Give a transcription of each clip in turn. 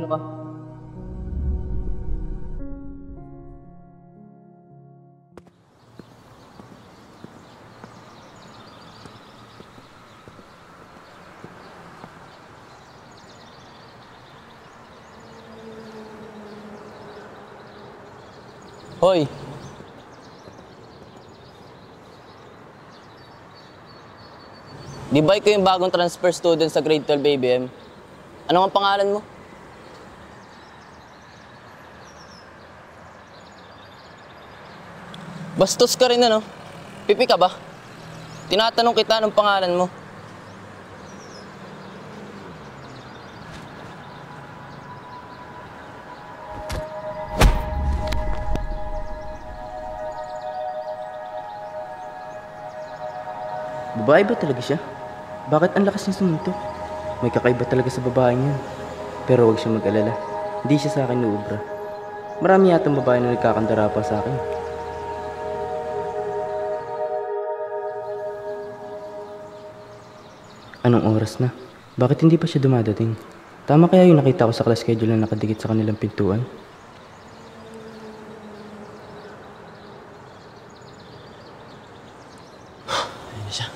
ka. Hoy! Di ba ikaw yung bagong transfer student sa grade 12 ABM? Ano ang pangalan mo? Bastos ka rin ano? Pipi ka ba? Tinatanong kita anong pangalan mo. Babae ba talaga siya? Bakit ang lakas niya sumuntok? May kakaiba talaga sa babaeng yun. Pero huwag siya mag-alala. Hindi siya sa akin nuubra. Marami yatang babae na nagkakandara pa sa akin. Anong oras na? Bakit hindi pa siya dumadating? Tama kaya yung nakita ko sa class schedule na nakadikit sa kanilang pintuan? Ayun siya.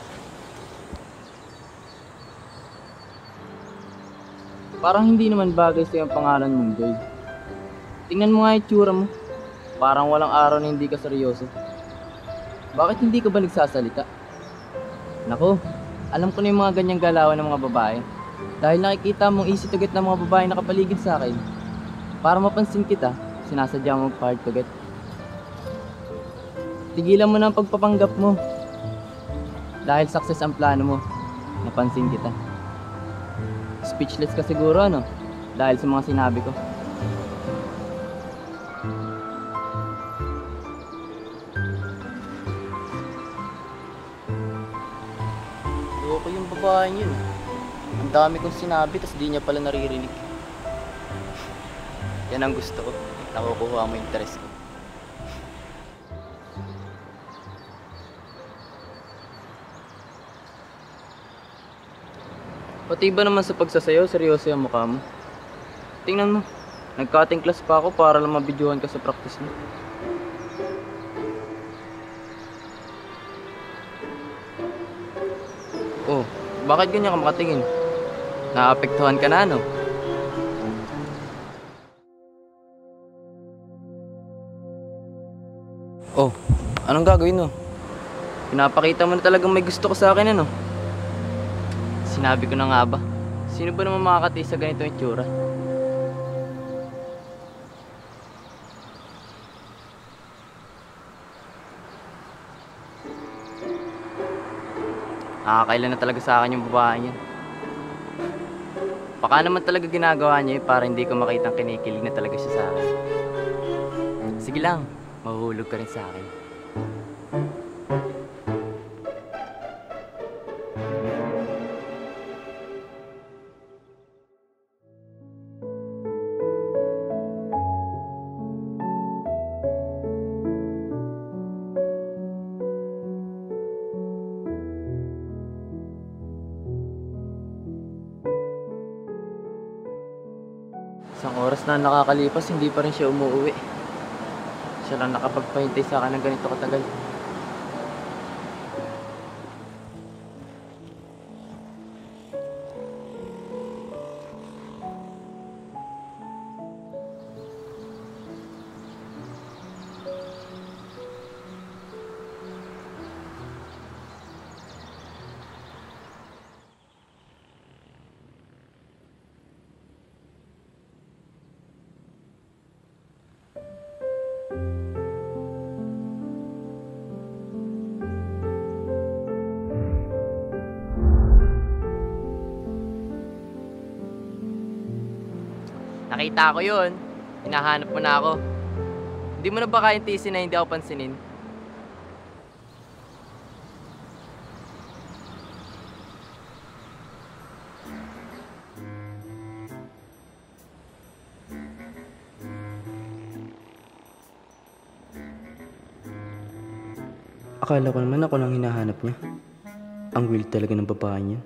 Parang hindi naman bagay sa'yo ang pangalan mong Joy. Tingnan mo nga yung tsura mo. Parang walang araw na hindi ka seryoso. Bakit hindi ka ba nagsasalita? Naku, alam ko na yung mga ganyang galawan ng mga babae. Dahil nakikita mong easy to get ng mga babae nakapaligid sa akin. Para mapansin kita, sinasadya mo mag-hard to get. Tigilan mo na ang pagpapanggap mo. Dahil success ang plano mo, napansin kita. Speechless ka siguro ano? Dahil sa mga sinabi ko. Loko yung babae yun. Ang dami kong sinabi, tas di niya pala naririnig. Yan ang gusto ko. Nakukuha mo yung interest ko. Pati ba naman sa pagsasayaw, seryoso yung mukha mo? Tingnan mo, nag-cutting class pa ako para lang mabidyohan ka sa practice mo. Oh, bakit ganyan ka makatingin? Naapektuhan ka na, no? Oh, anong gagawin mo? Pinapakita mo na talagang may gusto ko sa akin, ano? Sinabi ko na nga ba? Sino ba naman makakati sa ganito yung tsura? Nakakailan na talaga sa akin yung babae niyan. Baka naman talaga ginagawa niya yun para hindi ko makitang kinikilig na talaga siya sa akin. Sige lang, mahuhulog ka rin sa akin. Isang oras na nakakalipas, hindi pa rin siya umuwi. Siya lang nakapagpahintay sa akin ng ganito katagal. Nakita ko yun. Hinahanap mo na ako. Hindi mo na ba kayang tiisin na hindi ako pansinin? Akala ko naman ako nang hinahanap niya. Ang weird talaga ng babae niya.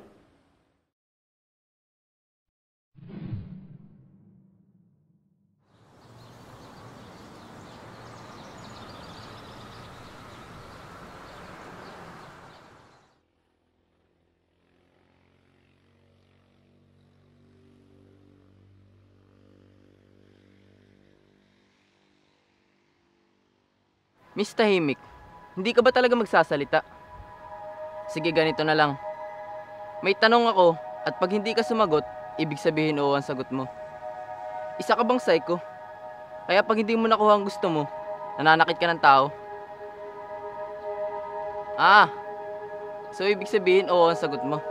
Miss Tahimik, hindi ka ba talaga magsasalita? Sige, ganito na lang. May tanong ako at pag hindi ka sumagot, ibig sabihin oo ang sagot mo. Isa ka bang psycho? Kaya pag hindi mo nakuha ang gusto mo, nananakit ka ng tao? So ibig sabihin oo ang sagot mo.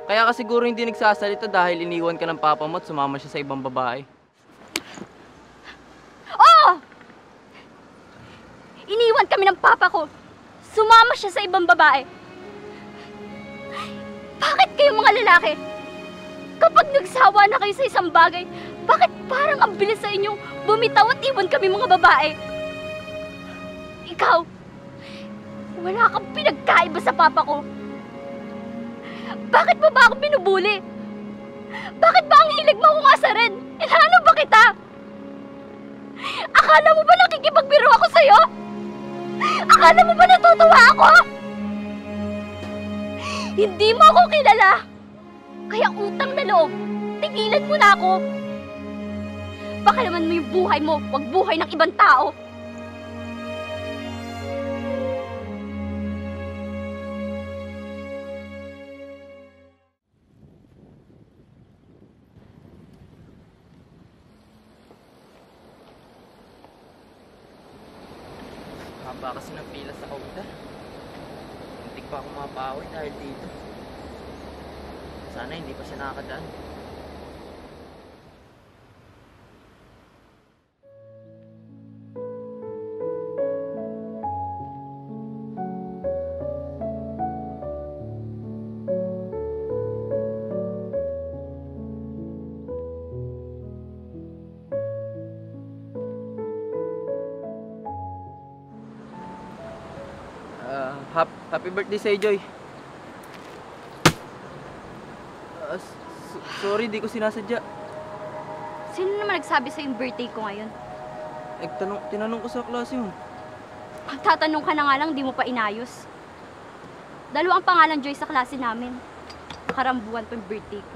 Kaya ka siguro hindi nagsasalita dahil iniwan ka ng papa mo at sumama siya sa ibang babae. Oo! Iniwan kami ng papa ko. Sumama siya sa ibang babae. Bakit kayo mga lalaki? Kapag nagsawa na kayo sa isang bagay, bakit parang ang bilis sa inyong bumitaw at iwan kami mga babae? Ikaw, wala kang pinagkaiba sa papa ko. Bakit mo ba ako binubuli? Bakit ba ang hilig mo akong asarin? Inano ba kita? Akala mo ba nakikipagbiro ako sa'yo? Akala mo ba natutuwa ako? Hindi mo ako kilala. Kaya utang na loob, tigilan mo na ako. Baka naman mo yung buhay mo, wag buhay ng ibang tao. Haba kasi ng pila sa counter. Muntik pa akong mapaway dahil dito. Sana hindi pa siya nakakadaan. Happy birthday sa'yo, Joy. Sorry, di ko sinasadya. Sino naman nagsabi sa yung birthday ko ngayon? Tinanong ko sa klase mo. Pagtatanong ka na nga lang, di mo pa inayos. Dalawang pangalan Joy sa klase namin. Karambuan pa yung birthday ko.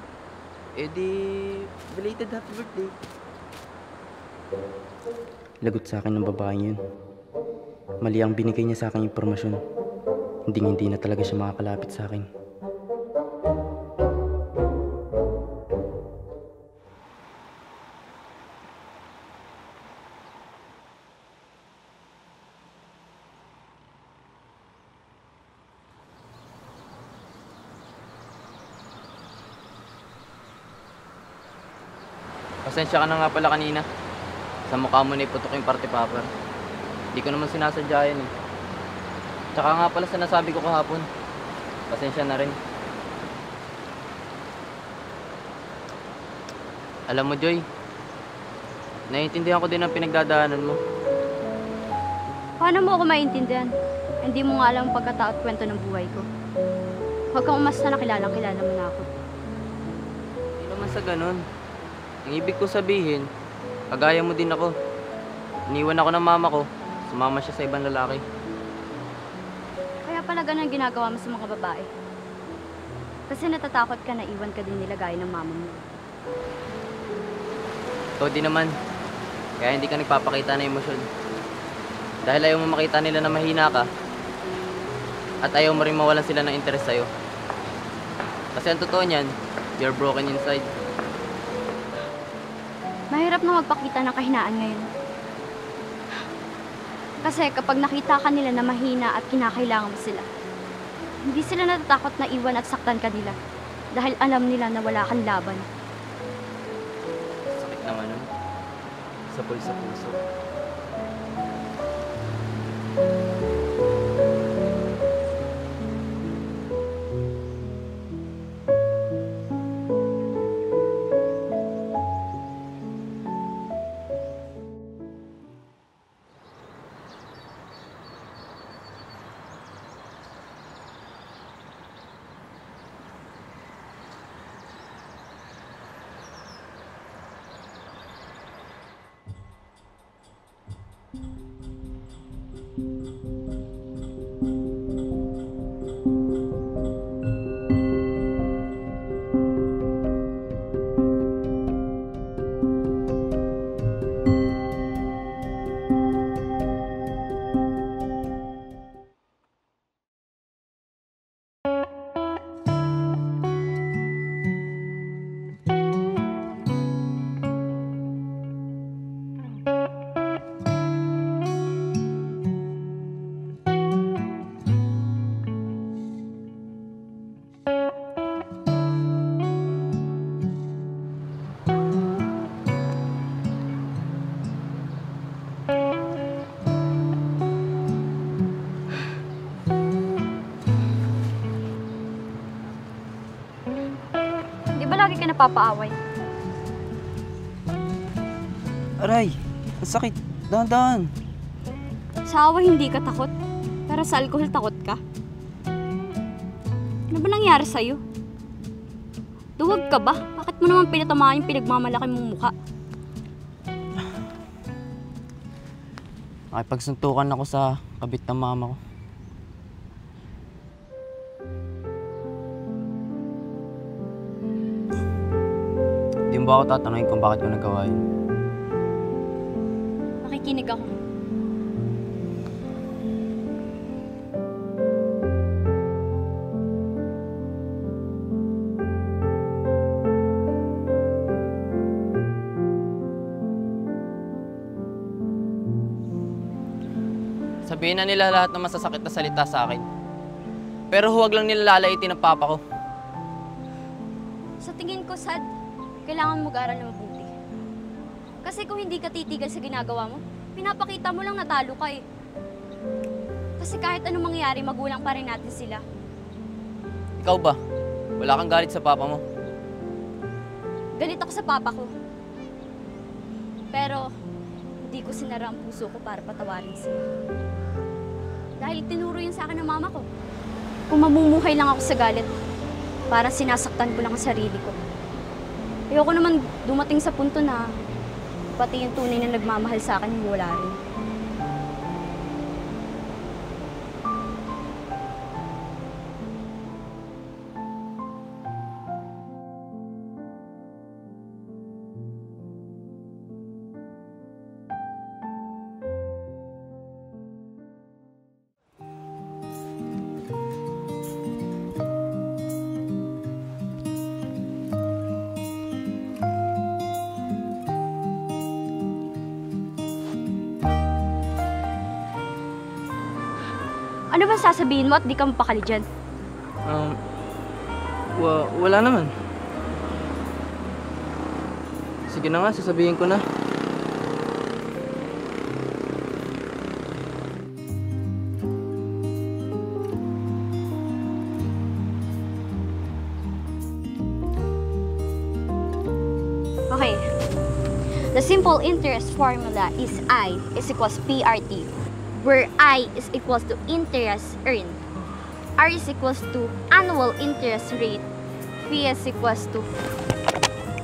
Eh di, belated happy birthday. Lagot sa akin ng babaeng yun. Mali ang binigay niya sa akin impormasyon. Hindi na talaga siya makakalapit sa akin. Pasensya ka na nga pala kanina. Sa mukha mo na iputok yung party popper. Hindi ko naman sinasadya yan eh. Tsaka nga pala sa nasabi ko kahapon. Pasensya na rin. Alam mo, Joy, naiintindihan ko din ang pinagdadaanan mo. Paano mo ako maintindihan? Hindi mo nga alam ang pagkatao at kwento ng buhay ko. Huwag kang umasta na kilala mo na ako. Hindi naman sa ganun. Ang ibig ko sabihin, kagaya mo din ako. Iniwan ako ng mama ko, sumama siya sa ibang lalaki. Kaya pala ganun ang ginagawa mo sa mga babae. Kasi natatakot ka na iwan ka din nila gaya ng mama mo. Ikaw din naman, kaya hindi ka nagpapakita ng emosyon. Dahil ayaw mo makita nila na mahina ka, at ayaw mo rin mawalan sila ng interes sa'yo. Kasi ang totoo niyan, you're broken inside. Mahirap na magpakita ng kahinaan ngayon. Kasi kapag nakita ka nila na mahina at kinakailangan mo sila, hindi sila natatakot na iwan at saktan ka nila dahil alam nila na wala kang laban. Sakit naman nun. Sapol sa puso. napapaaway. Aray, ang sakit. Dahan-dahan. Sa away hindi ka takot, pero sa alkohol takot ka. Ano ba nangyari sa'yo? Duwag ka ba? Bakit mo naman pinatamaan yung pinagmamalaki mong mukha? Nakipagsuntukan ako sa kabit ng mama ko. Di mo ba ako tatanungin kung bakit ko nagawa yun? Makikinig ako. Sabihin na nila lahat ng masasakit na salita sa akin. Pero huwag lang nila lalaitin ang papa ko. Sa tingin ko, Sad, kailangan mo mag-aral na mabuti. Kasi kung hindi ka titigil sa ginagawa mo, pinapakita mo lang natalo ka eh. Kasi kahit anong mangyari, magulang pa rin natin sila. Ikaw ba? Wala kang galit sa papa mo? Galit ako sa papa ko. Pero, hindi ko sinara ang puso ko para patawarin siya. Dahil tinuro yun sa akin ng mama ko. Kung mamumuhay lang ako sa galit, para sinasaktan ko lang ang sarili ko. Ayoko naman dumating sa punto na pati yung tunay na nagmamahal sa akin yung wala rin. Ano ba sasabihin mo at di ka mapakali dyan? Wala naman. Sige na nga, sasabihin ko na. Okay. The simple interest formula is I is equals PRT, where I is equals to interest earned, R is equals to annual interest rate, P is equals to...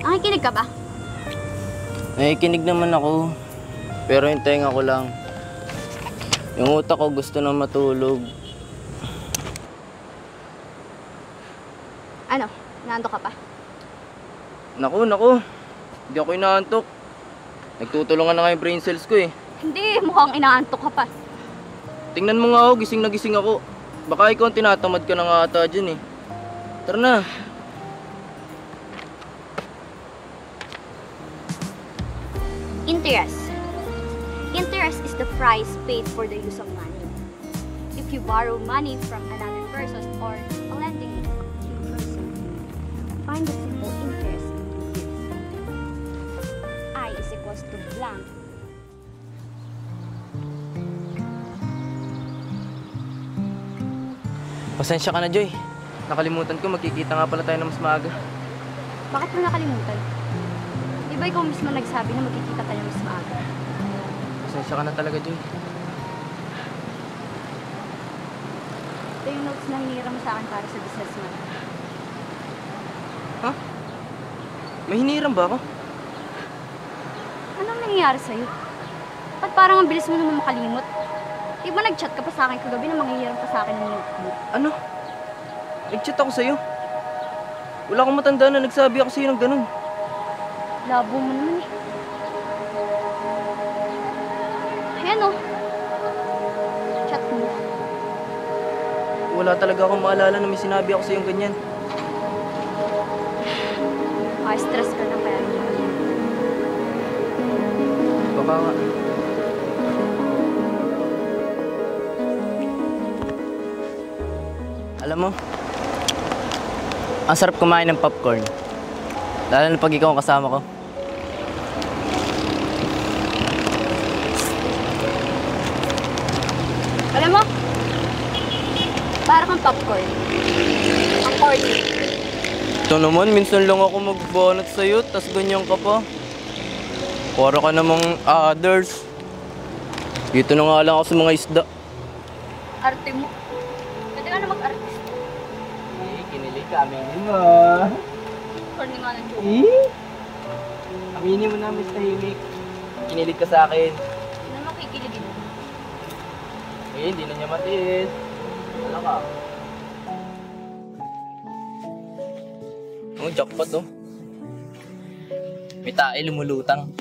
Nakikinig ka ba? Nakikinig naman ako. Pero yung tenga ko lang. Yung utak ko gusto na matulog. Ano? Naantok ka pa? Naku. Hindi ako inaantok. Nagtutulungan na nga yung brain cells ko eh. Hindi, mukhang inaantok ka pa. Tingnan mo nga ako, gising na gising ako. Baka ikaw ang tinatamad ka na nga ata dyan eh. Tara na. Interest. Interest is the price paid for the use of money. If you borrow money from another person or a lending it to a person, find the simple interest it gives. I is equals to blank. Pasensya ka na, Joy. Nakalimutan ko, magkikita nga pala tayo na mas maaga. Bakit mo nakalimutan? Di ba ikaw mismo nagsabi na magkikita tayo mas maaga? Pasensya ka na talaga, Joy. Ito yung notes na hinira mo sa akin para sa businessman. Ha? May hiniram ba ako? Anong nangyayari sa'yo? Ba't parang ang bilis mo naman makalimot? Di ba nag-chat ka pa sa akin kagabi na manghihiram pa sa akin ng notebook? Ano? Nag-chat ako sa'yo. Wala akong matanda na nagsabi ako sa'yo ng ganun. Labo mo naman eh. Ayan o. Chat mo. Wala talaga akong maalala na may sinabi ako sa'yo ng ganyan. Stress ka na kaya. Baka nga. Alam mo, ang sarap kumain ng popcorn. Lalo na pag ikaw ang kasama ko. Alam mo, para kang popcorn. Ang corny. Ito naman, minsan lang ako magbonot sa'yo, tas ganyan ka pa. Para ka namang others. Dito na nga lang ako sa mga isda. Arte mo. Pwede ka na mag-artist. Kinilig ka, aminin mo. Corny nga ng joke. Aminin mo na, Miss Tahimik. Kinilig ka sa akin. Hindi naman kikiligin mo. Hindi na niya matiis. Wala ka. Oh, jackpot oh. May tae lumulutang.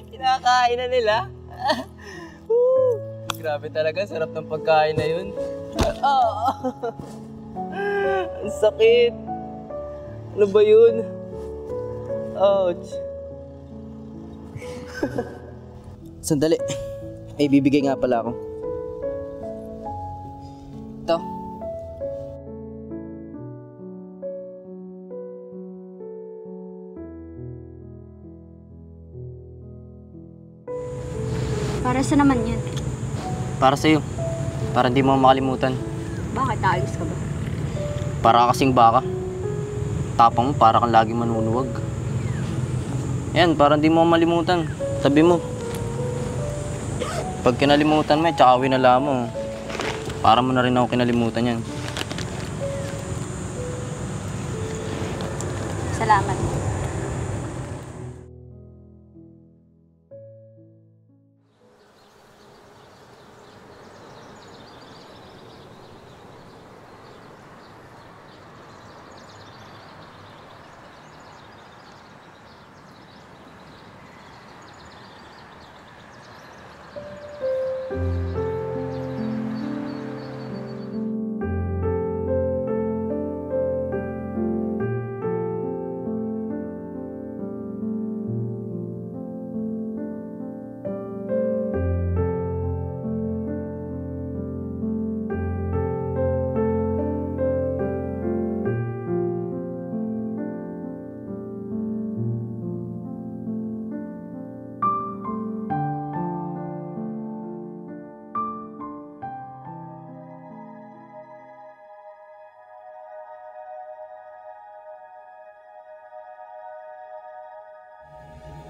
Kinakain na nila. Grabe talaga, sarap ng pagkain na yun. Ang sakit. Ano ba yun? Ouch. Sandali. May bibigay nga pala ako. Ito. Para sa naman yan. Para sa'yo. Para hindi mo makalimutan. Bakit aalis ka ba? Para kasing baka. Tapang mo, para kang lagi manunuwag. Yan, para hindi mo malimutan. Sabi mo. Pag kinalimutan mo, tsaka winala mo. Para mo na rin ako kinalimutan yan. Salamat.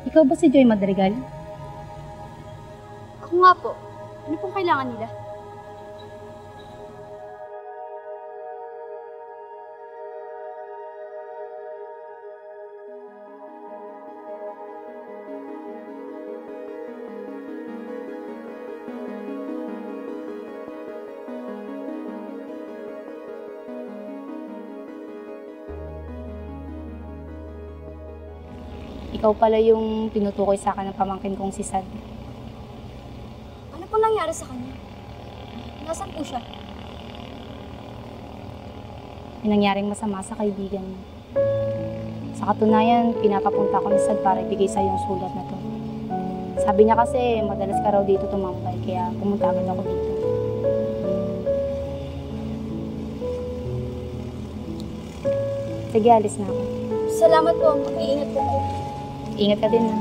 Ikaw ba si Joy Madrigal? Ako nga po. Ano pong kailangan nila? Ikaw pala yung tinutukoy sa akin ng pamangkin kong si Sad. Ano pong nangyari sa kanya? Nasaan po siya? May nangyaring masama sa kaibigan mo. Sa katunayan, pinapapunta ko ni Sad para ibigay sa yung sulat na to. Sabi niya kasi madalas ka raw dito tumambay, kaya pumunta agad ako dito. Sige, alis na ako. Salamat po. Mag-iingat po kayo. Ingat ka din, ha?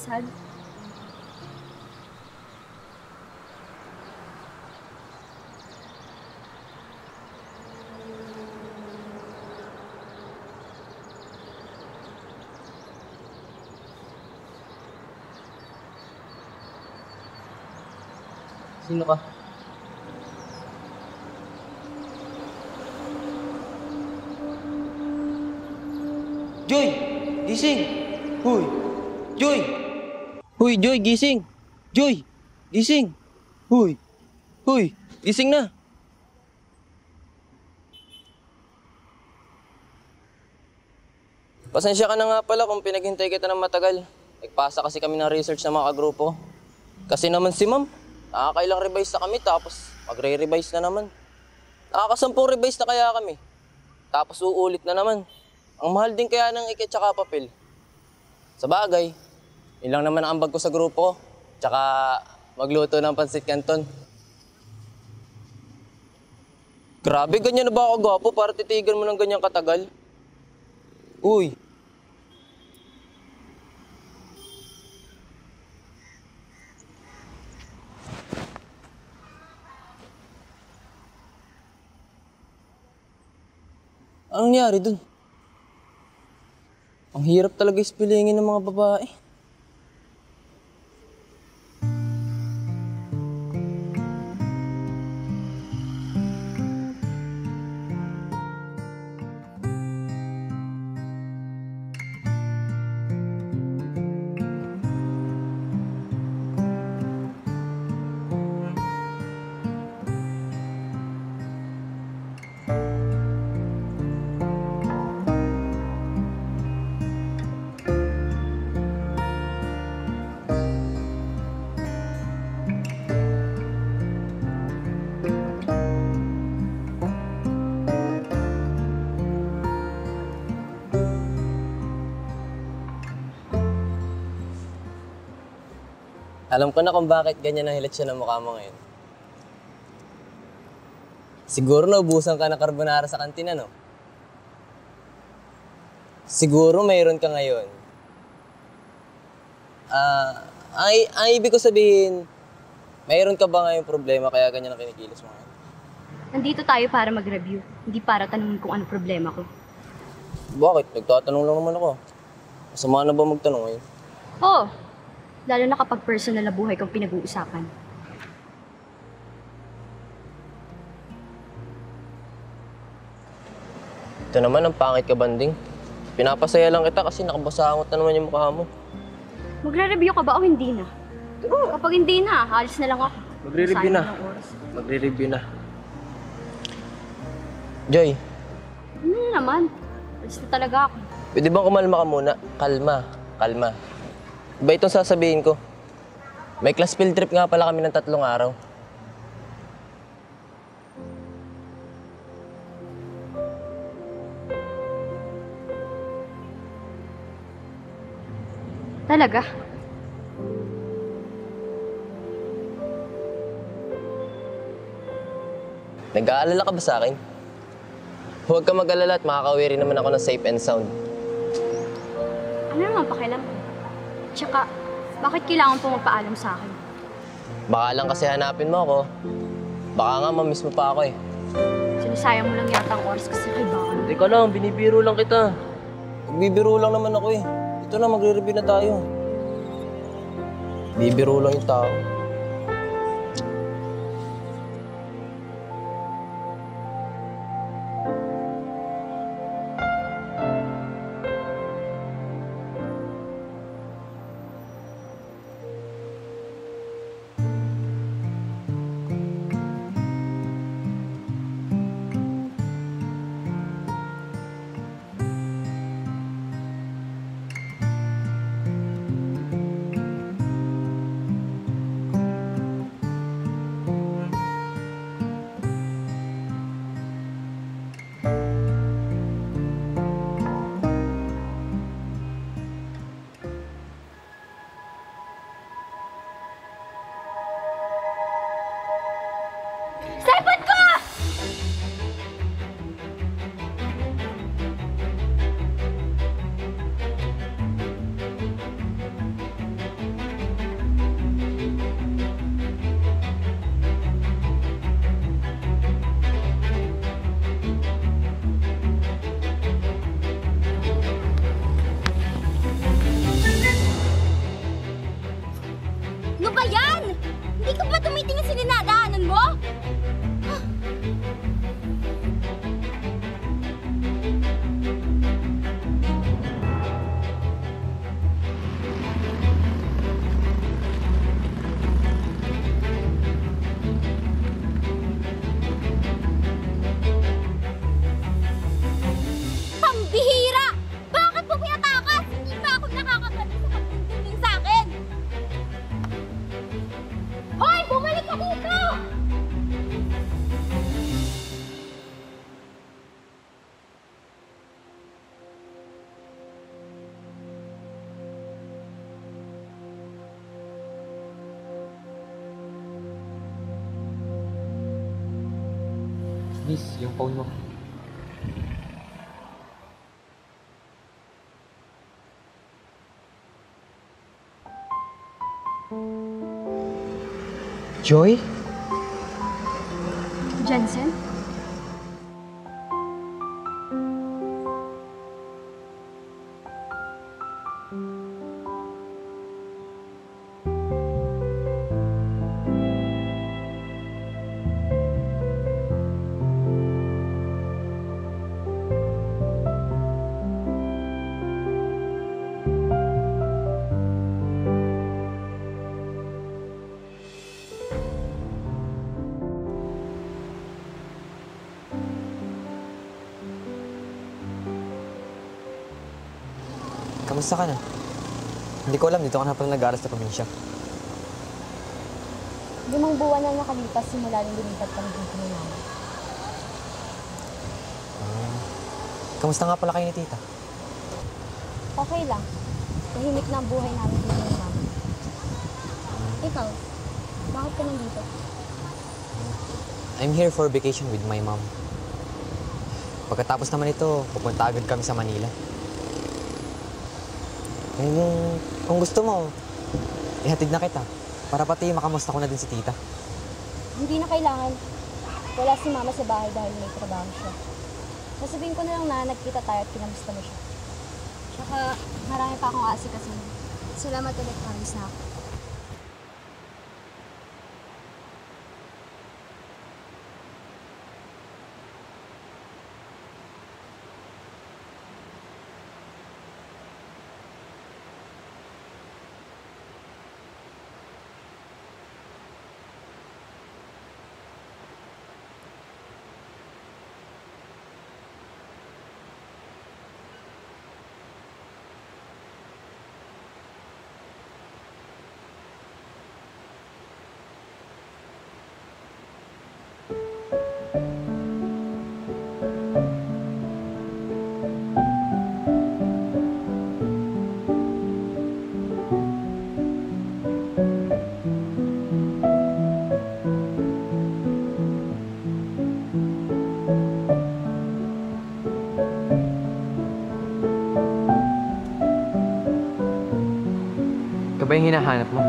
kasal. Sino ka? Joy! Gising! Huy! Joy! Huy, Joy, gising! Joy! Gising! Huy! Huy! Gising na! Pasensya ka na nga pala kung pinaghintay kita ng matagal. Nagpasa kasi kami ng research ng mga kagrupo. Kasi naman si ma'am, nakakailang revise na kami tapos magre-revise na naman. Nakakasampung revise na kaya kami. Tapos uulit na naman. Ang mahal din kaya ng ikit tsaka papel. Sa bagay, yun lang naman ang ambag ko sa grupo. Tsaka magluto ng pansit canton. Grabe, ganyan na ba ako gwapo para titigan mo ng ganyang katagal? Uy! Anong nangyari dun? Ang hirap talaga ispilingin ng mga babae. Alam ko na kung bakit ganyan ang hilat siya ng mukha mo ngayon. Siguro naubusan ka ng carbonara sa kantina, no? Siguro mayroon ka ngayon. Ang ibig ko sabihin, mayroon ka ba ngayong problema kaya ganyan ang kinikilos mo ngayon? Nandito tayo para mag-review, hindi para tanungin kung ano problema ko. Bakit? Nagtatanong lang naman ako. Masama na ba magtanong ngayon? Oo, lalo na kapag personal na buhay kang pinag-uusapan. Ito naman, ang pangit ka, banding. Pinapasaya lang kita kasi nakabasangot na naman yung mukha mo. Magre-review ka ba o hindi na? Kapag hindi na, alis na lang ako. Magre-review na. Sayang ng oras. Magre-review na. Joy, Ano na naman? Alis na talaga ako. pwede bang kumalma ka muna? Kalma. Iba itong sasabihin ko. May class field trip nga pala kami ng 3 araw. Talaga? Nag-aalala ka ba sa akin? Huwag ka mag-alala at makakauwi rin naman ako ng safe and sound. Ano naman pakialam mo? Tsaka, bakit kailangan po magpaalam sa akin? Baka lang kasi hanapin mo ako. Baka nga mamiss mo pa ako eh. Sinasayang mo lang yata ang oras kasi kaibahan. Teka lang, binibiro lang kita. Nagbibiro lang naman ako eh. Ito na, magre-review na tayo. Bibiro lang yung tao. ba yan? Hindi ka ba tumitingin sa dinadaanan mo? Pambihira! Bakit mo pinatakas? Hindi ba ako nakakagaling sa pagtinding sa akin? Hoy! Bumalik ka dito! Miss, yung phone mo. Joy? Jensen? Kamusta ka na? Hindi ko alam, dito ka na pala nag-aaral sa probinsya. 5 buwan na nakalipas simula nung lumipat kami dito ni Mama. Kamusta nga pala kayo ni tita? Okay lang. Tahimik na ang buhay namin dito ni Mama. Ikaw, bakit ka nandito? I'm here for vacation with my mom. Pagkatapos naman ito, pupunta agad kami sa Manila. Kung gusto mo, ihatid na kita. Para pati makamusta ko na din si tita. Hindi na kailangan. Wala si Mama sa bahay dahil may trabaho siya. Sasabihin ko na lang na nagkita tayo at kinamusta mo siya. Tsaka marami pa akong aasikasin. Salamat ulit, alis na ako. Ikaw ba yung hinahanap mo?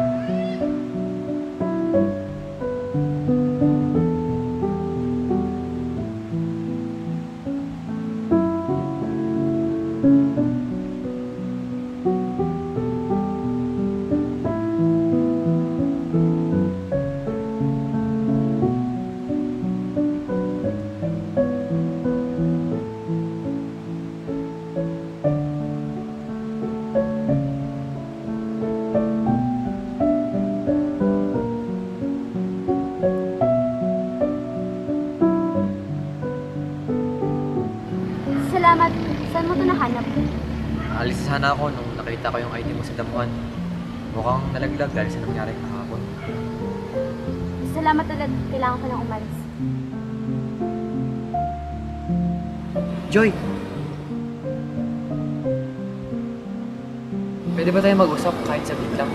Salamat. Saan mo ito nahanap? Alis sana ako nung nakita ko yung item mo sa damuhan. Mukhang nalaglag dahil sa nangyari kahapon. Salamat ulit. Kailangan ko nang umalis. Joy! Pwede ba tayo mag-usap kahit saglit lang?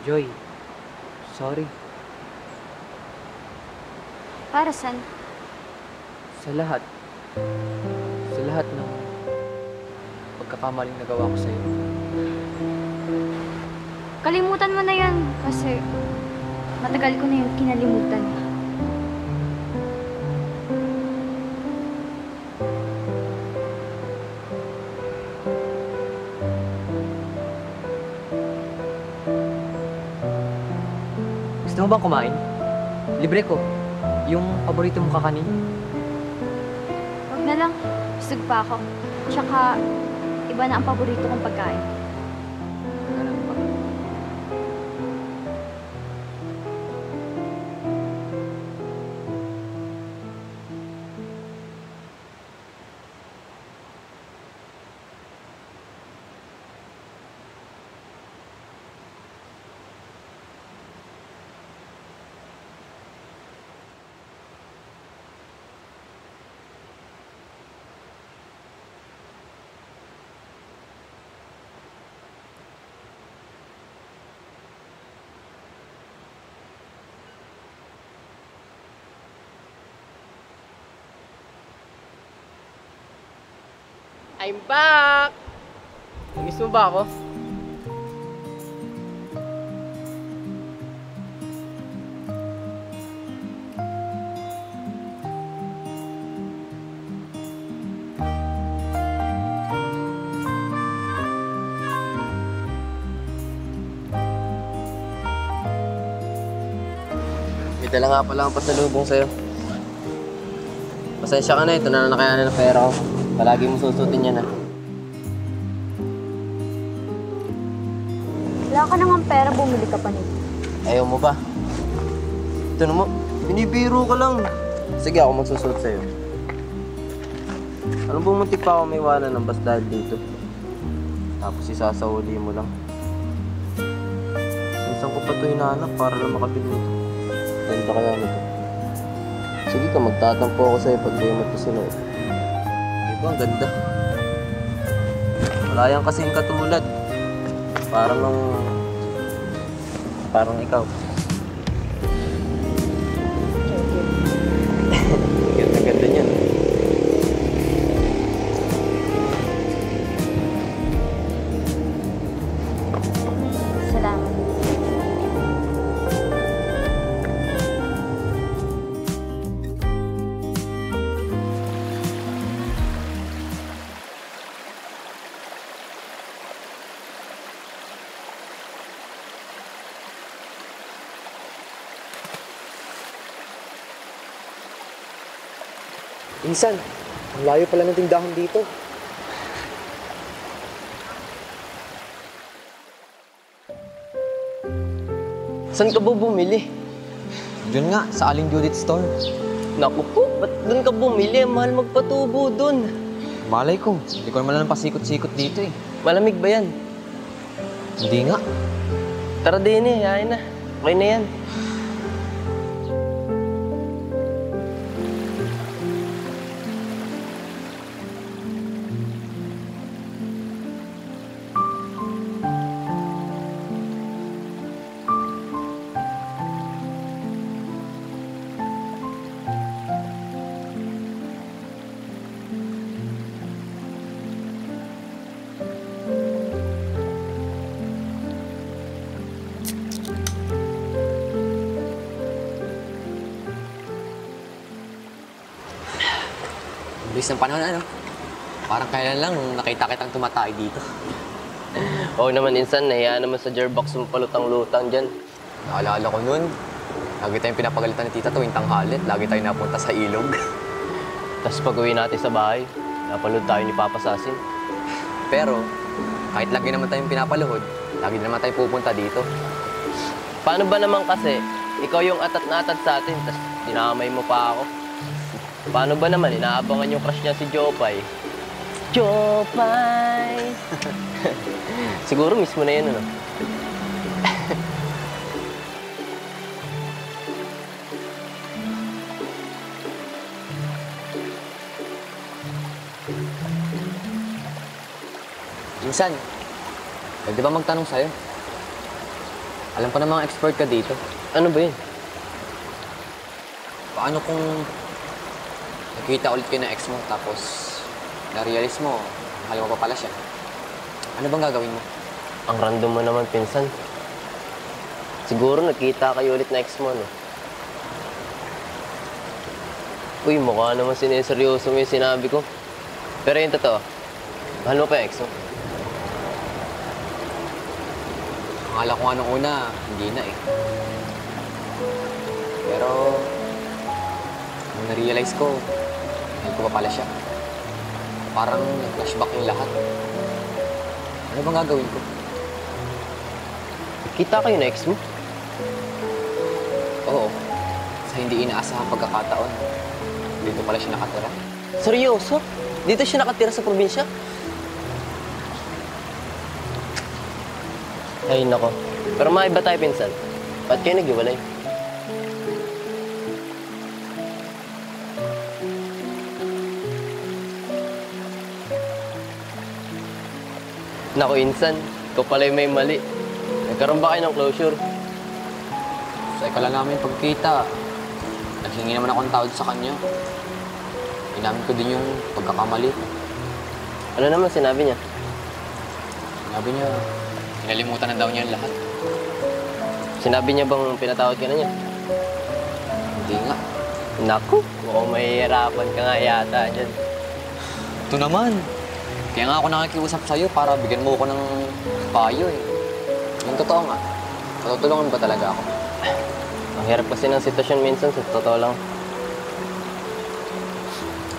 Joy, sorry. Para saan? Sa lahat. Sa lahat ng pagkakamaling nagawa ko sa'yo. Kalimutan mo na yan kasi matagal ko na yung kinalimutan. Gusto mo bang kumain? Libre ko. Yung paborito mong kakanin. Huwag na lang. Busog pa ako. Tsaka, iba na ang paborito kong pagkain. Ganun ba? I'm back! Namiss mo ba ako? May dala nga pala ang pasalubong sa'yo. Pasensya ka na, ito na nakayanan ng pera ko. Palagi mo susutin yan, ah. Wala ka naman pera, bumili ka pa nito. Ayaw mo ba? Ito na mo, binibiro ka lang. Sige, ako magsusuot sa'yo. Anong bumuntik pa ako may iwanan ng bus dahil dito? Tapos isasauli mo lang. Minsan ko pa ito hinahanap para lang makabili nito. Ganda kaya nito. Sige ka, magtatampo ako sa'yo pag kayo magkasunood. Di ba, ang ganda. Wala yan kasing katulad. Parang ikaw. Ganda-ganda niyan. Salamat. Insan, ang layo pala ng tindahan dito. Saan ka ba bumili? Diyan nga, sa Aling Judith Store. Naku po, ba't doon ka bumili? Mahal magpatubo doon. Malay ko, hindi ko naman lang pasikot-sikot dito eh. Malamig ba yan? Hindi nga. Tara din eh, yain na. Okay na yan. Bilis ng panahon, ano? Parang kailan lang nung nakita kitang tumatay dito. Oo naman, insan, nahiya naman sa Jerbox mong palutang-lutang dyan. Naalala ko nun, lagi tayong pinapagalitan ni tita tuwing tanghalit. Lagi tayong napunta sa ilog. Tapos pag uwi natin sa bahay, napalood tayo ni Papa Sasin. Pero, kahit lagi naman tayong pinapaluhod, lagi naman tayong pupunta dito. Paano ba naman kasi, ikaw yung atat na atat sa atin, tapos dinamay mo pa ako? Paano ba naman, inaabangan yung crush niya si Jopay? Jopay! Siguro mismo na yan, ano? Minsan, pwede ba magtanong sa'yo? Alam ko namang expert ka dito. Ano ba yun? Paano kung nagkita ulit kayo ng ex mo tapos na-realize mo, mahal mo pa pala siya? Ano bang gagawin mo? Ang random mo naman, pinsan. Siguro nagkita kayo ulit na ex mo, no? Uy, mukha naman sineseryoso mo yung sinabi ko. Pero yung totoo, mahal mo pa yung ex mo? Akala ko nga nung una, hindi na eh. Pero, nung na-realize ko, mahal ko pa pala siya. Parang nag-flashback yung lahat. Ano bang gagawin ko? Kita kayo na ex mo? Oo, sa hindi inaasahang pagkakataon, dito pala siya nakatira. Seryoso? Dito siya nakatira sa probinsya? Ay, nako. Pero maiba tayo, pinsan. Ba't kayo naghiwalay? Naku, insan. Ikaw pala yung may mali. Nagkaroon ba kayo ng closure? Sa ikala namin pagkita, naghingi naman akong tawad sa kanya. Inamin ko din yung pagkakamali ko. Ano naman sinabi niya? Sinabi niya, kinalimutan na daw niya ang lahat. Sinabi niya bang pinatawad ka na niya? Hindi nga. Naku, mukhang mahihirapan ka nga yata dyan. Ito naman. Kaya nga ako nakikiusap sa'yo para bigyan mo ako ng payo eh. Yung totoo nga, matutulungan ba talaga ako? Ang hirap kasi ng sitwasyon minsan, sa totoo lang.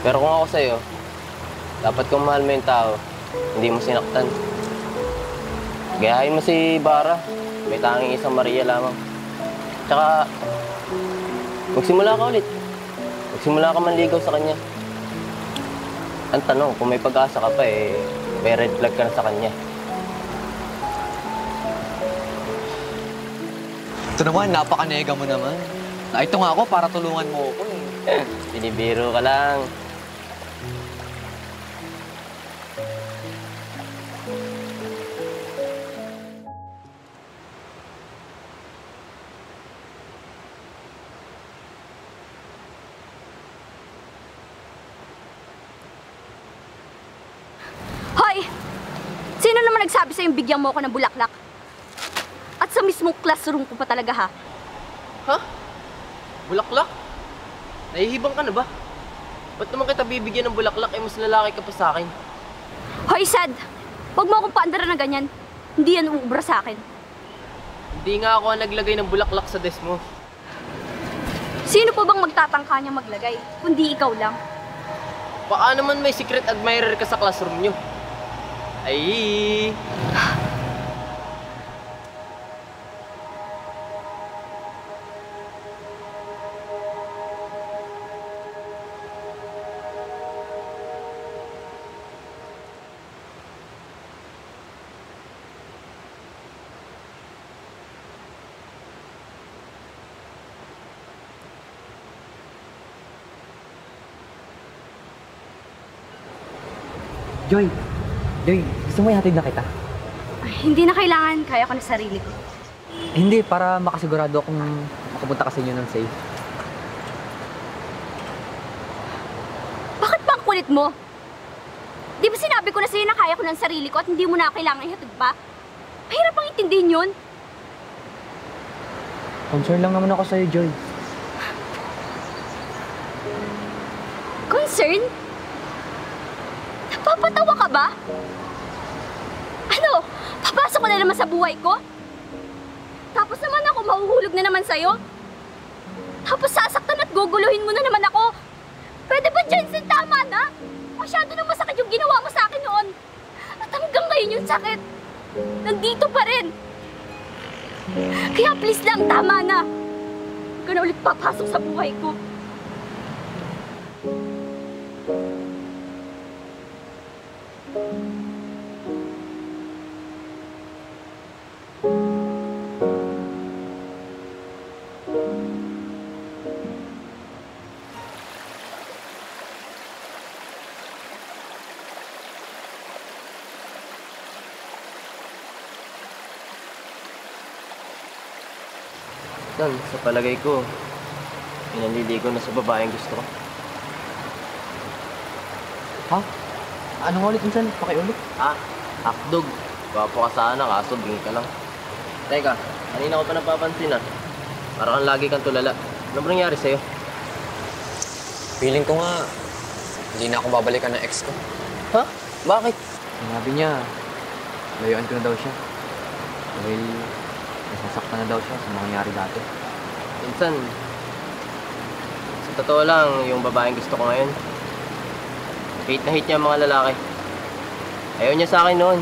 Pero kung ako sa'yo, dapat kung mahal mo yung tao, hindi mo sinaktan. Gayahin mo si Bara. May tanging isang Maria lamang. Tsaka, magsimula ka ulit. Magsimula ka manligaw sa kanya. Ang tanong, kung may pag-asa ka pa may red flag ka na sa kanya. Ito naman, napakanega mo naman. Ito nga ako para tulungan mo ako eh. Binibiro ka lang. Hoy! Sino naman nagsabi sa'yo bigyan mo ako ng bulaklak? At sa mismong classroom ko pa talaga, ha? Ha? Bulaklak? Nahihibang ka na ba? Ba't naman kita bibigyan ng bulaklak mas lalaki ka pa sa akin? Hoy, Sad! Huwag mo akong paandara na ganyan. Hindi yan uubra sa akin. Hindi nga ako ang naglagay ng bulaklak sa desk mo. Sino pa bang magtatangka niya maglagay? Kundi ikaw lang. Baka naman may secret admirer ka sa classroom nyo. Ay. Joy! Joy, gusto mo ihatid na kita? Ay, hindi na kailangan. Kaya ko na sarili ko. Hindi, para makasigurado akong makapunta ka sa inyo ng safe. Bakit ba ang kulit mo? Di ba sinabi ko na sa'yo na kaya ko ng sarili ko at hindi mo na kailangan ihatid pa? Mahirap bang intindihin yun? Concern lang naman ako sa'yo, Joy. Concern? Napapatawa ka ba? Ano? Papasok ko na naman sa buhay ko? Tapos naman ako mahuhulog na naman sa'yo? Tapos sasaktan at guguluhin mo na naman ako? Pwede ba, Jensen? Tama na? Masyado nang masakit yung ginawa mo sa akin noon. At hanggang ngayon yung sakit, nandito pa rin. Kaya please lang, tama na. Huwag ka na ulit papasok sa buhay ko. San, sa palagay ko, pinaliligo na sa babaeng gusto ko. Ha? Anong ulit minsan? Pakiulit. Hakdog. Gwapo ka sana, kaso bingi ka lang. Teka, kanina ko pa napapansin Parang kang lagi kang tulala. Ano ba nangyari sa'yo? Feeling ko nga, hindi na ako babalikan ng ex ko. Ha? Bakit? Sinabi niya, layuan ko na daw siya. Dahil nasasaktan na daw siya sa mga nangyari dati. Minsan, sa totoo lang, yung babaeng gusto ko ngayon, hate na hate niya ang mga lalaki. Ayaw niya sa akin noon.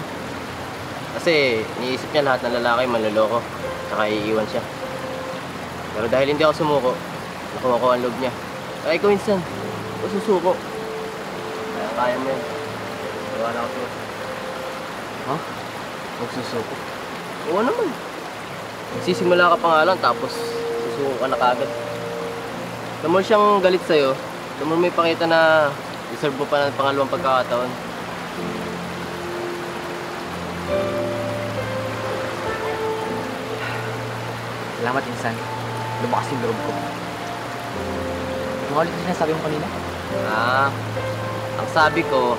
Kasi iniisip niya lahat ng lalaki manloloko, saka iiwan siya. Pero dahil hindi ako sumuko, nakuha ko ang loob niya. Kaya ikaw minsan, huwag susuko. Kaya mo yan. Iwala ko sa'yo. Ha? Huwag susuko. Oo naman. Magsisimula ka pa nga lang, tapos susuko ka na kagad. Alam mo siyang galit sa'yo, alam mo may pakita na deserve mo pa ng pangalawang pagkakataon. Salamat, Insan. Lumakas yung loob ko. Ano ulit yung sinasabi mo kanina? Ang sabi ko,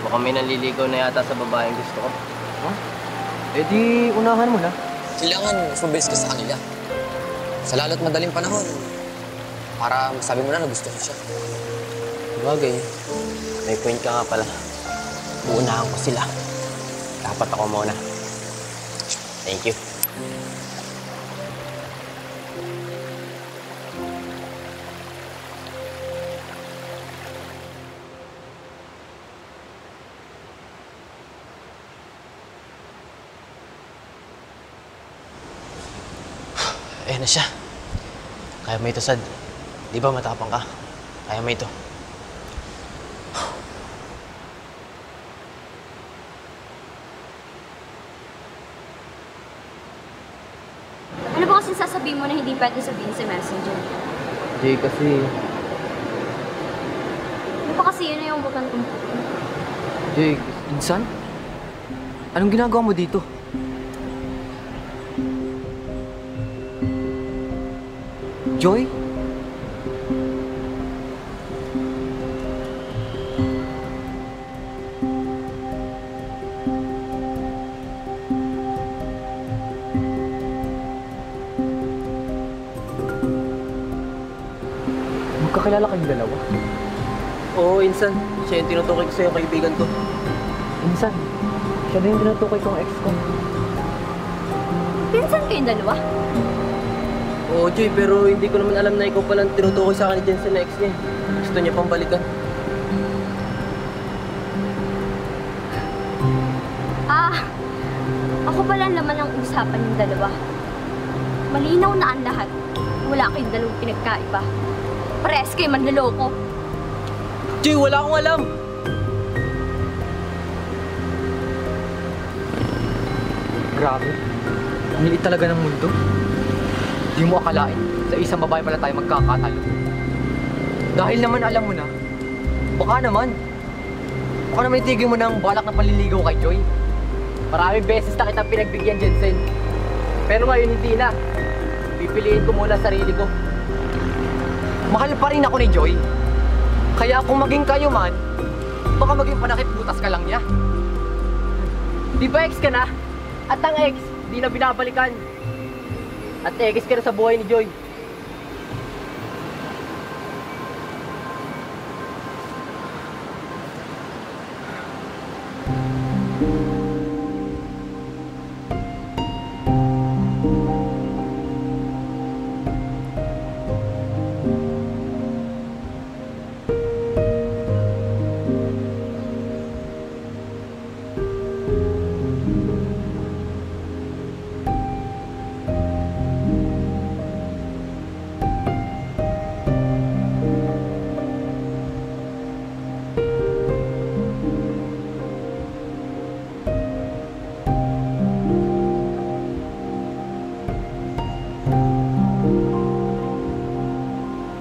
mukhang may nanliligaw na yata sa babaeng gusto ko. Ha? Eh di, unahan mo na. Kailangan mas mabilis ka sa kanila. Sa lalo't madaling panahon, para masabi mo na gusto ko siya. Bagay, may point ka nga pala. Uunahan ko sila. Dapat ako muna. Thank you. Ayan na siya. Kaya mo ito, Sad. Di ba matapang ka? Kaya mo ito. Ano ba kasi sasabihin mo na hindi pwede sabihin sa messenger? Jay, kasi... Ano ba kasi yun na yung bukang tumpukin? Jay, Insan? Anong ginagawa mo dito? Joy? Magkakilala kayong dalawa? Oo, Insan. Siya yung tinutukoy ko sa'yo, kaibigan ko. Insan, siya din yung tinutukoy kong ex ko. Pinsan kayong dalawa? Oo, Joy, pero hindi ko naman alam na ikaw palang tinutukoy sa akin ni Jensen na ex niya. Gusto niya pang balikan. Ako pala ang laman ng usapan yung dalawa. Malinaw na ang lahat. Wala kayong dalawang pinagkaiba. Parehas kayo manloloko. Joy, wala akong alam! Grabe. Ang liit talaga ng mundo. Di mo akalain, sa isang babae pala tayo magkakatalo. Dahil naman alam mo na, baka naman itigil mo na ang balak na panliligaw kay Joy. Maraming beses na kitang pinagbigyan, Jensen. Pero ngayon hindi na. Pipiliin ko muna sarili ko. Mahal pa rin ako ni Joy. Kaya kung maging kayo man, baka maging panakit butas ka lang niya. Di ba ex ka na? At ang ex, di na binabalikan. At ex ka na sa buhay ni Joy.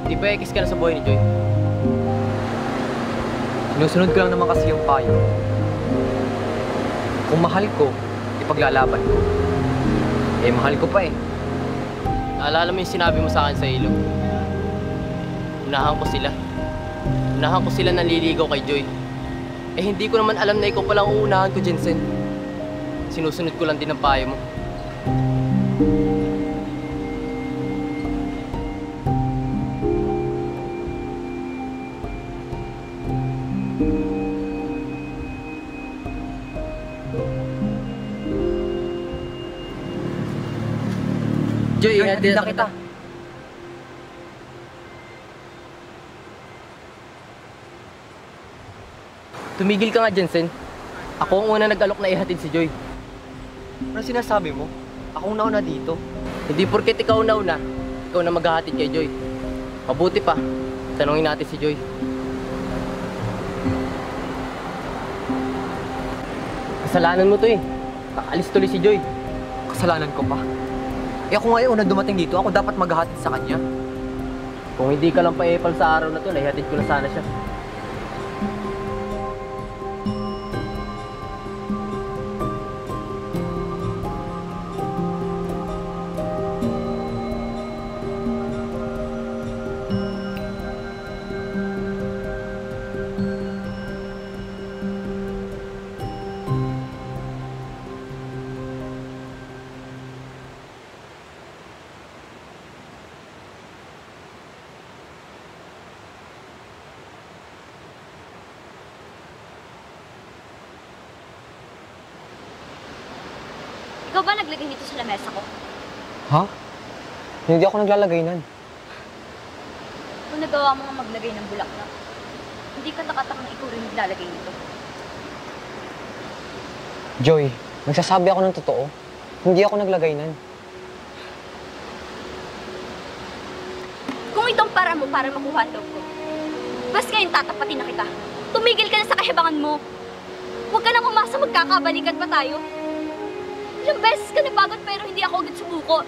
Di ba ex ka na sa buhay ni Joy? Sinusunod ko lang naman kasi yung payo. Kung mahal ko, ipaglalaban ko. Eh, mahal ko pa eh. Naalala mo yung sinabi mo sa akin sa ilog? Unahan ko sila. Unahan ko sila naliligaw kay Joy. Eh hindi ko naman alam na ikaw palang uunahan ko, Jensen. Sinusunod ko lang din ang payo mo. Joy, hatid na kita. Tumigil ka nga, Jensen. Ako ang una nag-alok na ihatid si Joy. Ano sinasabi mo? Ako nauna dito. Hindi porket ikaw nauna, ikaw na maghahatid kay Joy. Mabuti pa, tanungin natin si Joy. Kasalanan mo to eh. Kakaalis tuloy si Joy. Kasalanan ko pa. Eh ako nga yung una dumating dito, ako dapat maghahatid sa kanya. Kung hindi ka lang pa-epal sa araw na to, nahihatid ko na sana siya. Ikaw ba naglagay nito sa lamesa ko? Ha? Hindi ako naglalagay nun. Kung nagawa mo nga maglagay ng bulaklak, hindi ka nakatak na ikaw rin naglalagay nito. Joy, nagsasabi ako ng totoo. Hindi ako naglagay nun. Kung itong para mo para makuha ang loob ko, bas ngayon tatapatin na kita. Tumigil ka na sa kahibangan mo. Huwag ka nang umasa magkakabalikan pa tayo. Ilang beses ka napagod pero hindi ako agad sumuko.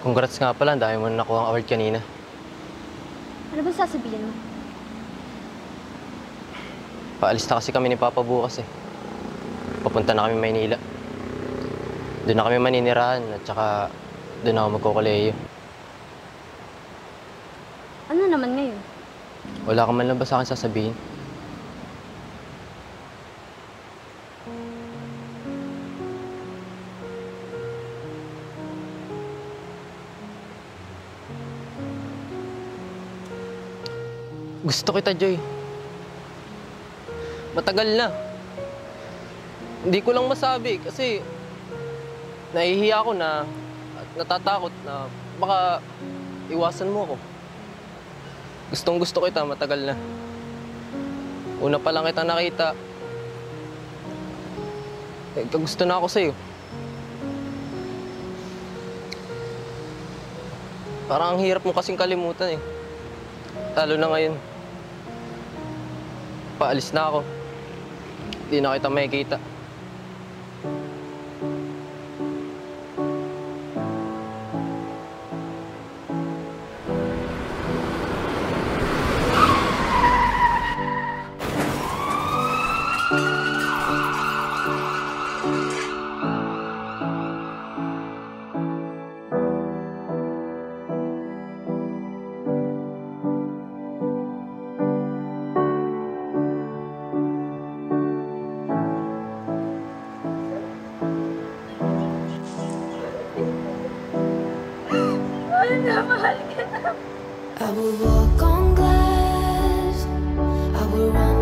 Congrats nga pala, dahil mo na nakuha ang award kanina. Ano ba sasabihin mo? Paalis na kasi kami ni Papa bukas eh. Papunta na kami Maynila. Doon na kami maninirahan at saka doon ako magkukuleyo. Ano naman ngayon? Wala ka man lang ba sa akin sasabihin? Gusto kita, Joy. Matagal na. Hindi ko lang masabi kasi nahihiya ako na at natatakot na baka iwasan mo ako. Gustong gusto kita, matagal na. Una pa lang kita nakita, gusto na ako sa'yo. Parang ang hirap mo kasing kalimutan eh. Lalo na ngayon. Paalis na ako. Hindi na kita makikita. I will walk on glass. we're on